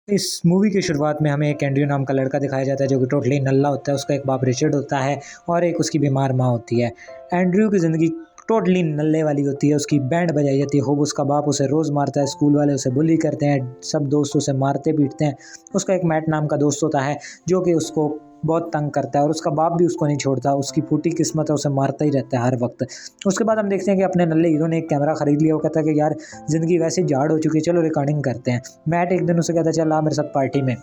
इस मूवी की शुरुआत में हमें एक एंड्रयू नाम का लड़का दिखाया जाता है जो कि टोटली नल्ला होता है। उसका एक बाप रिचर्ड होता है और एक उसकी बीमार माँ होती है। एंड्रयू की ज़िंदगी टोटली नल्ले वाली होती है। उसकी बैंड बजाई जाती है खूब। उसका बाप उसे रोज़ मारता है, स्कूल वाले उसे बुली करते हैं, सब दोस्त उसे मारते पीटते हैं। उसका एक मैट नाम का दोस्त होता है जो कि उसको बहुत तंग करता है और उसका बाप भी उसको नहीं छोड़ता। उसकी फूटी किस्मत है, उसे मारता ही रहता है हर वक्त। उसके बाद हम देखते हैं कि अपने नल्ले हीरो ने एक कैमरा खरीद लिया। वो कहता है कि यार ज़िंदगी वैसे ही झाड़ हो चुकी है, चलो रिकॉर्डिंग करते हैं। मैट एक दिन उसे कहता है चल आ मेरे साथ पार्टी में।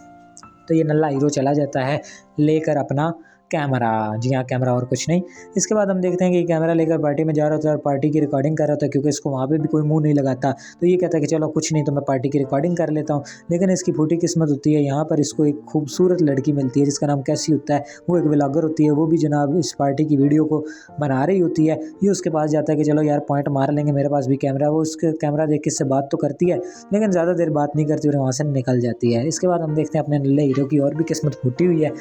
तो ये नल्ला हीरो चला जाता है लेकर अपना कैमरा। जी हाँ, कैमरा और कुछ नहीं। इसके बाद हम देखते हैं कि कैमरा लेकर पार्टी में जा रहा होता है और पार्टी की रिकॉर्डिंग कर रहा होता है क्योंकि इसको वहाँ पे भी कोई मुंह नहीं लगाता। तो ये कहता है कि चलो कुछ नहीं, तो मैं पार्टी की रिकॉर्डिंग कर लेता हूँ। लेकिन इसकी फूटी किस्मत होती है, यहाँ पर इसको एक खूबसूरत लड़की मिलती है जिसका नाम कैसी होता है। वो एक व्लॉगर होती है, वो भी जनाब इस पार्टी की वीडियो को बना रही होती है। ये उसके पास जाता है कि चलो यार पॉइंट मार लेंगे, मेरे पास भी कैमरा। वो उसके कैमरा देख के इससे बात तो करती है लेकिन ज़्यादा देर बात नहीं करती और वहाँ से निकल जाती है। इसके बाद हम देखते हैं अपने नल्ले हीरो की और भी किस्मत फूटी हुई है।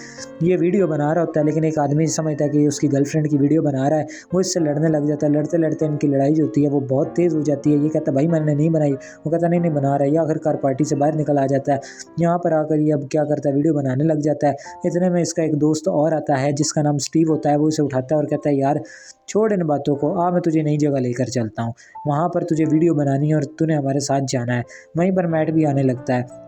ये वीडियो बना रहा होता है लेकिन एक आदमी समझता है कि उसकी गर्लफ्रेंड की वीडियो बना रहा है। वो इससे लड़ने लग जाता है। लड़ते लड़ते इनकी लड़ाई जो होती है वो बहुत तेज़ हो जाती है। ये कहता है भाई मैंने नहीं बनाई। वो कहता नहीं नहीं बना रहा है। ये आखिरकार पार्टी से बाहर निकल आ जाता है। यहाँ पर आकर ये अब क्या करता है, वीडियो बनाने लग जाता है। इतने में इसका एक दोस्त और आता है जिसका नाम स्टीव होता है। वो इसे उठाता है और कहता है यार छोड़ इन बातों को, आ मैं तुझे नई जगह लेकर चलता हूँ। वहाँ पर तुझे वीडियो बनानी है और तूने हमारे साथ जाना है। वहीं पर मैट भी आने लगता है।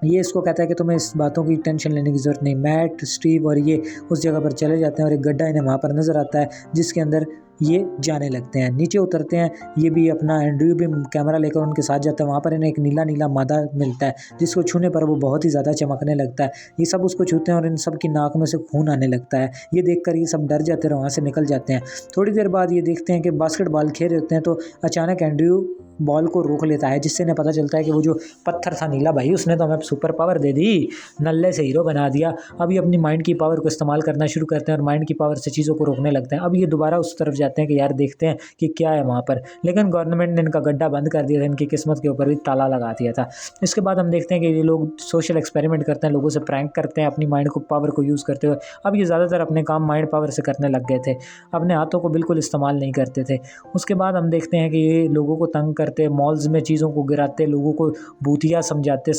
ये इसको कहता है कि तुम्हें इस बातों की टेंशन लेने की ज़रूरत नहीं। मैट, स्टीव और ये उस जगह पर चले जाते हैं और एक गड्ढा इन्हें वहाँ पर नज़र आता है जिसके अंदर ये जाने लगते हैं। नीचे उतरते हैं, ये भी अपना एंड्रयू भी कैमरा लेकर उनके साथ जाता है। वहाँ पर इन्हें एक नीला नीला मादा मिलता है जिसको छूने पर वो बहुत ही ज़्यादा चमकने लगता है। ये सब उसको छूते हैं और इन सब की नाक में से खून आने लगता है। ये देखकर ये सब डर जाते हैं और वहाँ से निकल जाते हैं। थोड़ी देर बाद ये देखते हैं कि बास्केटबॉल खेल रहे होते हैं तो अचानक एंड्रयू बॉल को रोक लेता है जिससे इन्हें पता चलता है कि वो जो पत्थर था नीला भाई, उसने तो हमें सुपर पावर दे दी, नल्ले से हीरो बना दिया। अब ये अपनी माइंड की पावर को इस्तेमाल करना शुरू करते हैं और माइंड की पावर से चीज़ों को रोकने लगते हैं। अब ये दोबारा उस तरफ जाते हैं कि यार देखते हैं कि क्या है वहाँ पर। लेकिन गवर्नमेंट ने इनका गड्ढा बंद कर दिया था, इनकी किस्मत के ऊपर भी ताला लगा दिया था। इसके बाद हम देखते हैं कि ये लोग सोशल एक्सपेरिमेंट करते हैं, लोगों से प्रैंक करते हैं अपनी माइंड को पावर को यूज़ करते हुए। अब ये ज़्यादातर अपने काम माइंड पावर से करने लग गए थे, अपने हाथों को बिल्कुल इस्तेमाल नहीं करते थे। उसके बाद हम देखते हैं कि ये लोगों को तंग करते, मॉल्स में चीज़ों को गिराते, लोगों को भूतिया समझाते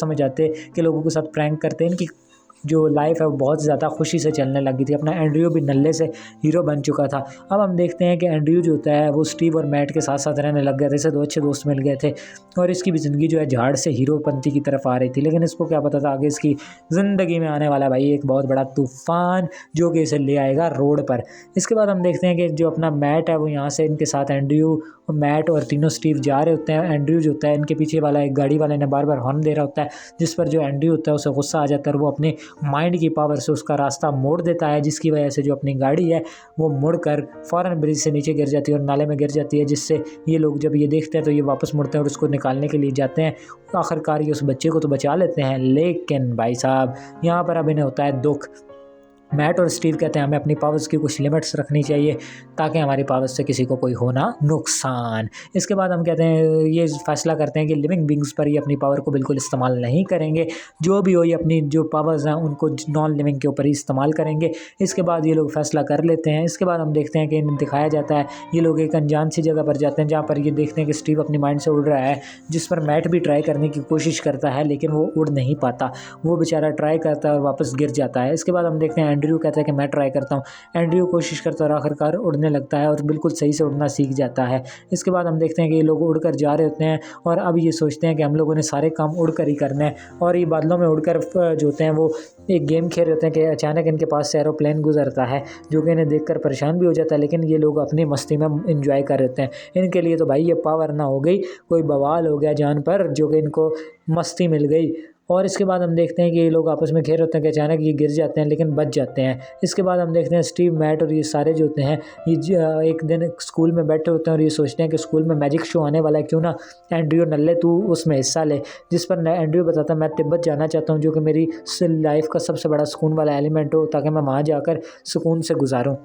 कि लोगों के साथ प्रैंक करते। इनकी जो लाइफ है वो बहुत ज़्यादा खुशी से चलने लगी थी। अपना एंड्रयू भी नल्ले से हीरो बन चुका था। अब हम देखते हैं कि एंड्रयू जो होता है वो स्टीव और मैट के साथ साथ रहने लग गए थे। इसे दो अच्छे दोस्त मिल गए थे और इसकी भी ज़िंदगी जो है झाड़ से हीरोपंती की तरफ आ रही थी। लेकिन इसको क्या पता था आगे इसकी ज़िंदगी में आने वाला भाई एक बहुत बड़ा तूफ़ान जो कि इसे ले आएगा रोड पर। इसके बाद हम देखते हैं कि जो अपना मैट है वो यहाँ से इनके साथ एंड्रयू, मैट और तीनों स्टीव जा रहे होते हैं। एंड्रयू जो होता है इनके पीछे वाला एक गाड़ी वाले ने बार बार हॉर्न दे रहा होता है जिस पर जो एंड्रयू होता है उसे गुस्सा आ जाता है और वो अपने माइंड की पावर से उसका रास्ता मोड़ देता है जिसकी वजह से जो अपनी गाड़ी है वो मुड़कर फौरन ब्रिज से नीचे गिर जाती है और नाले में गिर जाती है। जिससे ये लोग जब ये देखते हैं तो ये वापस मुड़ते हैं और उसको निकालने के लिए जाते हैं। आखिरकार ये उस बच्चे को तो बचा लेते हैं, लेकिन भाई साहब यहाँ पर अब इन्हें होता है दुख। मैट और स्टीव कहते हैं हमें अपनी पावर्स की कुछ लिमिट्स रखनी चाहिए ताकि हमारी पावर्स से किसी को कोई हो ना नुकसान। इसके बाद हम कहते हैं ये फैसला करते हैं कि लिविंग बींग्स पर ये अपनी पावर को बिल्कुल इस्तेमाल नहीं करेंगे। जो भी हो ये अपनी जो पावर्स हैं उनको नॉन लिविंग के ऊपर ही इस्तेमाल करेंगे। इसके बाद ये लोग फैसला कर लेते हैं। इसके बाद हम देखते हैं कि इन्हें दिखाया जाता है ये लोग एक अनजान सी जगह पर जाते हैं जहाँ पर ये देखते हैं कि स्टीव अपनी माइंड से उड़ रहा है, जिस पर मैट भी ट्राई करने की कोशिश करता है लेकिन वो उड़ नहीं पाता। वो बेचारा ट्राई करता है और वापस गिर जाता है। इसके बाद हम देखते हैं एंड्रयू कहता है कि मैं ट्राई करता हूँ। एंड्रयू कोशिश करता है और आखिरकार उड़ने लगता है और बिल्कुल सही से उड़ना सीख जाता है। इसके बाद हम देखते हैं कि ये लोग उड़कर जा रहे होते हैं और अब ये सोचते हैं कि हम लोगों ने सारे काम उड़कर ही करने हैं और ये बादलों में उड़कर जो होते हैं वो एक गेम खेल रहे होते हैं कि अचानक इनके पास से एरोप्लेन गुजरता है जो कि इन्हें देखकर परेशान भी हो जाता है। लेकिन ये लोग अपनी मस्ती में इंजॉय कर रहे होते हैं। इनके लिए तो भाई ये पावर ना हो गई, कोई बवाल हो गया जान पर, जो कि इनको मस्ती मिल गई। और इसके बाद हम देखते हैं कि ये लोग आपस में खेल होते हैं कि अचानक ये गिर जाते हैं लेकिन बच जाते हैं। इसके बाद हम देखते हैं स्टीव, मैट और ये सारे जो होते हैं ये एक दिन स्कूल में बैठे होते हैं और ये सोचते हैं कि स्कूल में मैजिक शो आने वाला है, क्यों ना एंड्रयू नल्ले तू उसमें हिस्सा ले। जिस पर एंड्रयू बताता है मैं तिब्बत जाना चाहता हूँ जो कि मेरी लाइफ का सबसे बड़ा सुकून वाला एलिमेंट हो ताकि मैं वहाँ जाकर सुकून से गुजारूँ।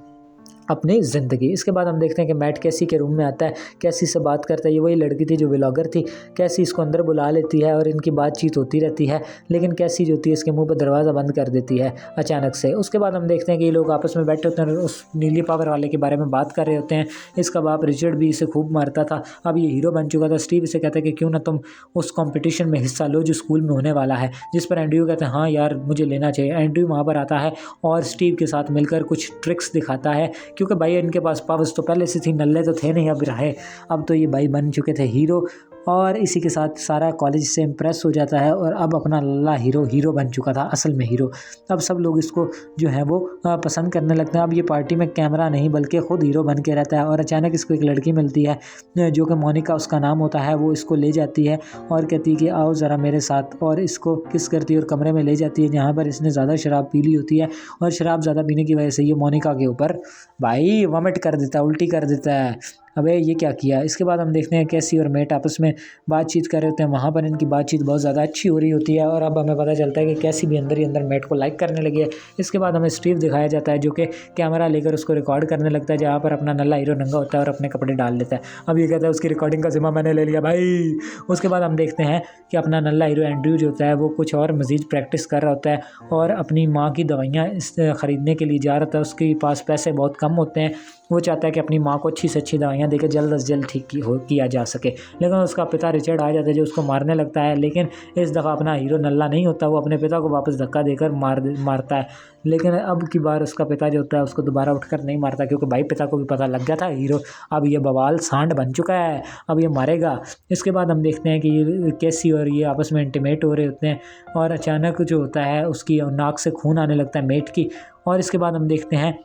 अपनी ज़िंदगी। इसके बाद हम देखते हैं कि मैट कैसी के रूम में आता है, कैसी से बात करता है। ये वही लड़की थी जो व्लॉगर थी। कैसी इसको अंदर बुला लेती है और इनकी बातचीत होती रहती है, लेकिन कैसी जो होती है इसके मुंह पर दरवाज़ा बंद कर देती है अचानक से। उसके बाद हम देखते हैं कि ये लोग आपस में बैठे होते हैं और उस नीली पावर वाले के बारे में बात कर रहे होते हैं। इसका बाप रिचर्ड भी इसे खूब मारता था। अब ये हीरो बन चुका था। स्टीव इसे कहता है कि क्यों ना तुम उस कॉम्पिटिशन में हिस्सा लो जो स्कूल में होने वाला है, जिस पर एंड्रयू कहते हैं हाँ यार मुझे लेना चाहिए। एंड्रयू वहाँ पर आता है और स्टीव के साथ मिलकर कुछ ट्रिक्स दिखाता है, क्योंकि भाई इनके पास पावर्स तो पहले से थी, नल्ले तो थे नहीं, अब रहे। अब तो ये भाई बन चुके थे हीरो, और इसी के साथ सारा कॉलेज से इम्प्रेस हो जाता है और अब अपना लल्ला हीरो बन चुका था, असल में हीरो। अब सब लोग इसको जो है वो पसंद करने लगते हैं। अब ये पार्टी में कैमरा नहीं बल्कि खुद हीरो बन के रहता है। और अचानक इसको एक लड़की मिलती है जो कि मोनिका उसका नाम होता है। वो इसको ले जाती है और कहती है कि आओ ज़रा मेरे साथ, और इसको किस करती है और कमरे में ले जाती है जहाँ पर इसने ज़्यादा शराब पी ली होती है। और शराब ज़्यादा पीने की वजह से ये मोनिका के ऊपर भाई वॉमिट कर देता है, उल्टी कर देता है। अबे ये क्या किया। इसके बाद हम देखते हैं कैसी और मैट आपस में बातचीत कर रहे होते हैं। वहाँ पर इनकी बातचीत बहुत ज़्यादा अच्छी हो रही होती है और अब हमें पता चलता है कि कैसी भी अंदर ही अंदर मैट को लाइक करने लगी है। इसके बाद हमें स्टीव दिखाया जाता है जो कि कैमरा लेकर उसको रिकॉर्ड करने लगता है, जहाँ पर अपना नल्ला हीरो नंगा होता है और अपने कपड़े डाल लेता है। अब ये कहता है उसकी रिकॉर्डिंग का जिम्मा मैंने ले लिया भाई। उसके बाद हम देखते हैं कि अपना नल्ला हीरो एंड्रयू जो होता है वो कुछ और मज़ीद प्रैक्टिस कर रहा होता है और अपनी माँ की दवाइयाँ ख़रीदने के लिए जा रहा था। उसके पास पैसे बहुत कम होते हैं। वो चाहता है कि अपनी माँ को अच्छी से अच्छी दवाइयाँ देकर जल्द से जल्द ठीक किया जा सके, लेकिन उसका पिता रिचर्ड आ जाता है जो उसको मारने लगता है। लेकिन इस दफ़ा अपना हीरो नल्ला नहीं होता, वो अपने पिता को वापस धक्का देकर मारता है। लेकिन अब की बार उसका पिता जो होता है उसको दोबारा उठकर नहीं मारता, क्योंकि भाई पिता को भी पता लग गया था हीरो अब ये बवाल सांड बन चुका है, अब ये मारेगा। इसके बाद हम देखते हैं कि ये कैसी और ये आपस में इंटीमेट हो रहे होते हैं और अचानक जो होता है उसकी नाक से खून आने लगता है मेट की। और इसके बाद हम देखते हैं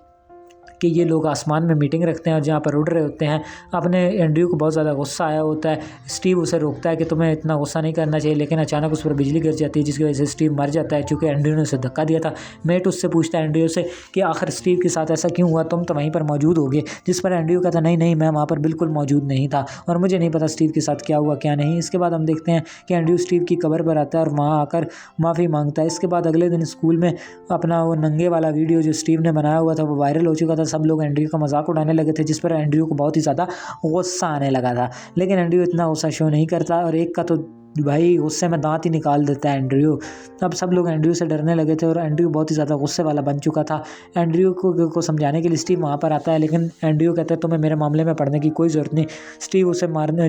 कि ये लोग आसमान में मीटिंग रखते हैं और जहाँ पर उड़ रहे होते हैं। अपने एंड्रयू को बहुत ज़्यादा गुस्सा आया होता है। स्टीव उसे रोकता है कि तुम्हें इतना गुस्सा नहीं करना चाहिए, लेकिन अचानक उस पर बिजली गिर जाती है जिसकी वजह से स्टीव मर जाता है, क्योंकि एंड्रयू ने उसे धक्का दिया था। मेट उससे पूछता है एंड्रयू से कि आखिर स्टीव के साथ ऐसा क्यों हुआ, तुम तो वहीं पर मौजूद होगे। जिस पर एंड्रयू कहता नहीं मैं वहाँ पर बिल्कुल मौजूद नहीं था और मुझे नहीं पता स्टीव के साथ क्या हुआ क्या नहीं। इसके बाद हम देखते हैं कि एंड्रयू स्टीव की कब्र पर आता है और वहाँ आकर माफ़ी मांगता है। इसके बाद अगले दिन स्कूल में अपना वो नंगे वाला वीडियो जो स्टीव ने बनाया हुआ था वो वायरल हो चुका था। सब लोग एंड्रयू का मजाक उड़ाने लगे थे, जिस पर एंड्रयू को बहुत ही ज़्यादा गुस्सा आने लगा था। लेकिन एंड्रयू इतना गुस्सा शो नहीं करता और एक का तो भाई गुस्से में दांत ही निकाल देता है एंड्रयू। अब सब लोग एंड्रयू से डरने लगे थे और एंड्रयू बहुत ही ज़्यादा गुस्से वाला बन चुका था। एंड्रयू को समझाने के लिए स्टीव वहाँ पर आता है, लेकिन एंड्रयू कहता है तुम्हें मेरे मामले में पढ़ने की कोई ज़रूरत नहीं। स्टीव उसे मारने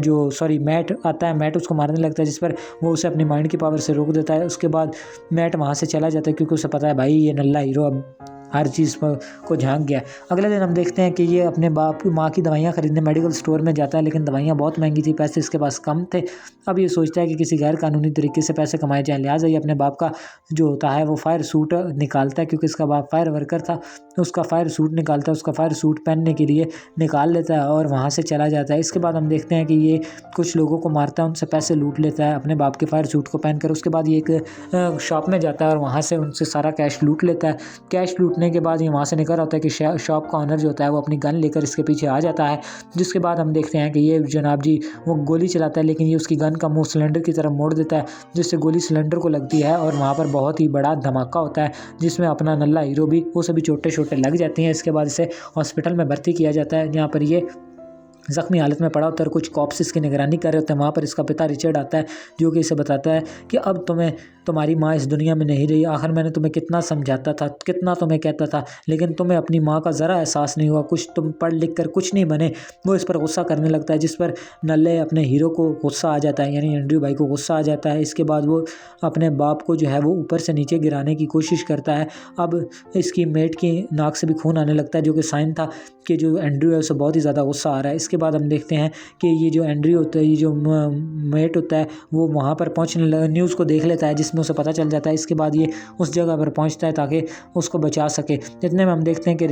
मैट आता है, मैट उसको मारने लगता है, जिस पर वो उसे अपनी माइंड की पावर से रोक देता है। उसके बाद मैट वहाँ से चला जाता है क्योंकि उसे पता है भाई ये नल्ला हीरो अब हर चीज़ पर को झांक गया। अगले दिन हम देखते हैं कि ये अपने माँ की दवाइयाँ खरीदने मेडिकल स्टोर में जाता है, लेकिन दवाइयाँ बहुत महंगी थी, पैसे इसके पास कम थे। अब ये सोचता है कि किसी गैर कानूनी तरीके से पैसे कमाए जाए, लिहाजा ये अपने बाप का जो होता है वो फायर सूट निकालता है, क्योंकि इसका बाप फायर वर्कर था। उसका फायर सूट निकालता है, उसका फायर सूट पहनने के लिए निकाल लेता है और वहाँ से चला जाता है। इसके बाद हम देखते हैं कि ये कुछ लोगों को मारता है, उनसे पैसे लूट लेता है अपने बाप के फायर सूट को पहनकर। उसके बाद ये एक शॉप में जाता है और वहाँ से उनसे सारा कैश लूट लेता है। कैश लूटने के बाद ये वहाँ से निकल आता है कि शॉप का ऑनर जो होता है वो अपनी गन लेकर इसके पीछे आ जाता है। जिसके बाद हम देखते हैं कि ये जनाब जी वो गोली चलाता है, लेकिन ये उसकी गन का मुंह सिलेंडर की तरफ मोड़ देता है, जिससे गोली सिलेंडर को लगती है और वहाँ पर बहुत ही बड़ा धमाका होता है, जिसमें अपना नल्ला हीरो भी वो सभी छोटे लग जाती हैं। इसके बाद इसे हॉस्पिटल में भर्ती किया जाता है, जहाँ पर ये ज़ख्मी हालत में पड़ा होता है और कुछ कॉप्स इसकी निगरानी कर रहे होते हैं। वहाँ पर इसका पिता रिचर्ड आता है जो कि इसे बताता है कि अब तुम्हारी माँ इस दुनिया में नहीं रही। आखिर मैंने तुम्हें कितना समझाता था, कितना तुम्हें कहता था, लेकिन तुम्हें अपनी माँ का ज़रा एहसास नहीं हुआ, कुछ तुम पढ़ लिख कर कुछ नहीं बने। वो इस पर गुस्सा करने लगता है, जिस पर नल्ले अपने हीरो को गुस्सा आ जाता है, यानी एंड्रयू भाई को गुस्सा आ जाता है। इसके बाद वो अपने बाप को जो है वो ऊपर से नीचे गिराने की कोशिश करता है। अब इसकी मेट की नाक से भी खून आने लगता है, जो कि साइन था कि जो एंड्रयू है उसे बहुत ही ज़्यादा गुस्सा आ रहा है। इसके बाद हम देखते हैं कि ये जो एंड्रयू होता है, ये जो मेट होता है, वो वहाँ पर पहुँचने न्यूज़ को देख लेता है, जिसमें उसे पता चल जाता है। इसके बाद ये उस जगह पर पहुँचता है ताकि उसको बचा सके। इतने में हम देखते हैं कि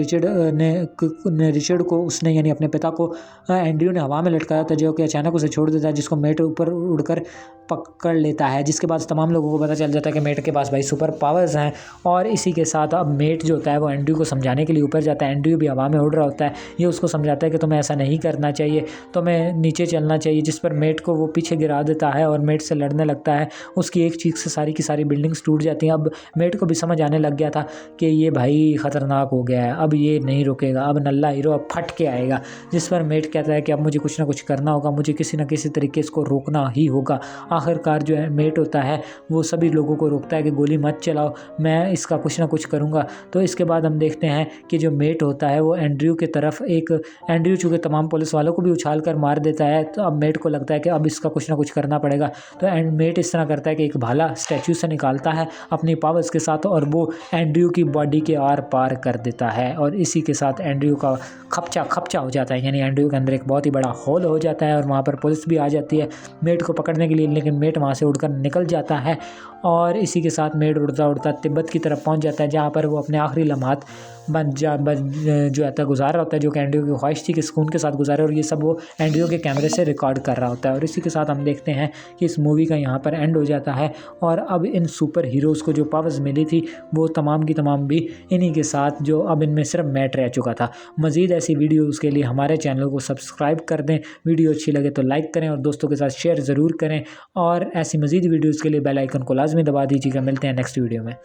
रिचर्ड को उसने यानी अपने पिता को एंड्रयू ने हवा में लटकाया था, जो कि अचानक उसे छोड़ देता है, जिसको मेट ऊपर उड़कर पकड़ लेता है। जिसके बाद तमाम लोगों को पता चल जाता है कि मेट के पास भाई सुपर पावर्स हैं। और इसी के साथ अब मेट जो होता है वो एंड्रयू को समझाने के लिए ऊपर जाता है। एंड्रयू भी हवा में उड़ रहा होता है, ये उसको समझाता है कि तुम्हें ऐसा नहीं करना चाहिए, तुम्हें नीचे चलना चाहिए, जिस पर मेट को वो पीछे गिरा देता है और मेट से लड़ने लगता है। उसकी एक चीख से सारी सारी की सारी बिल्डिंग्स टूट जाती हैं। अब मेट को भी समझ आने लग गया था कि ये भाई ख़तरनाक हो गया है, अब ये नहीं रुकेगा, अब नल्ला हीरो अब फट के आएगा। जिस पर मेट कहता है कि अब मुझे कुछ ना कुछ करना होगा, मुझे किसी न किसी तरीके इसको रोकना ही होगा। आखिरकार जो है मेट होता है वो सभी लोगों को रोकता है कि गोली मत चलाओ, मैं इसका कुछ ना कुछ करूँगा। तो इसके बाद हम देखते हैं कि जो मेट होता है वो एंड्रयू की तरफ एंड्रयू चूँकि तमाम पुलिस वालों को भी उछाल कर मार देता है, तो अब मेट को लगता है कि अब इसका कुछ ना कुछ करना पड़ेगा। तो मेट इस तरह करता है कि एक भाला स्टैचू से निकालता है अपनी पावर्स के साथ और वो एंड्रयू की बॉडी के आर पार कर देता है, और इसी के साथ एंड्रयू का खपचा हो जाता है, यानी एंड्रयू के अंदर एक बहुत ही बड़ा होल हो जाता है और वहाँ पर पुलिस भी आ जाती है मेट को पकड़ने के लिए। लेकिन मेट वहाँ से उड़कर निकल जाता है और इसी के साथ मेट उड़ता उड़ता तिब्बत की तरफ पहुँच जाता है, जहाँ पर वो अपने आखिरी लम्हात जो आता गुजार रहा होता है, जो कि एंड्रयू की ख्वाहिश थी कि सुकून के साथ गुजारे, और ये सब वो एंड्रयू के कैमरे से रिकॉर्ड कर रहा होता है। और इसी के साथ हम देखते हैं कि इस मूवी का यहाँ पर एंड हो जाता है और अब इन सुपर हीरोज़ को जो पावर्स मिली थी वो तमाम की तमाम भी इन्हीं के साथ, जो अब इनमें सिर्फ मैट रह चुका था। मज़ीद ऐसी वीडियोज़ के लिए हमारे चैनल को सब्सक्राइब कर दें, वीडियो अच्छी लगे तो लाइक करें और दोस्तों के साथ शेयर ज़रूर करें, और ऐसी मज़ीद वीडियोज़ के लिए बेल आइकन को लाजमी दबा दीजिएगा। मिलते हैं नेक्स्ट वीडियो में।